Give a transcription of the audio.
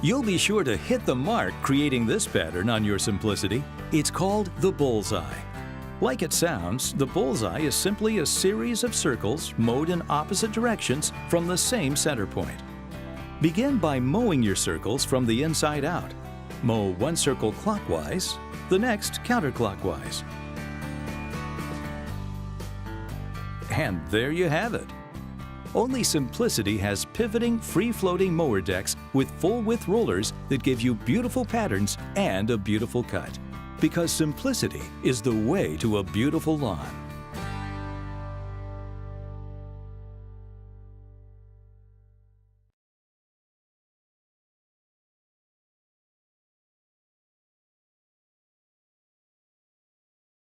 You'll be sure to hit the mark creating this pattern on your Simplicity. It's called the bullseye. Like it sounds, the bullseye is simply a series of circles mowed in opposite directions from the same center point. Begin by mowing your circles from the inside out. Mow one circle clockwise, the next counterclockwise. And there you have it. Only Simplicity has pivoting, free-floating mower decks with full-width rollers that give you beautiful patterns and a beautiful cut. Because simplicity is the way to a beautiful lawn.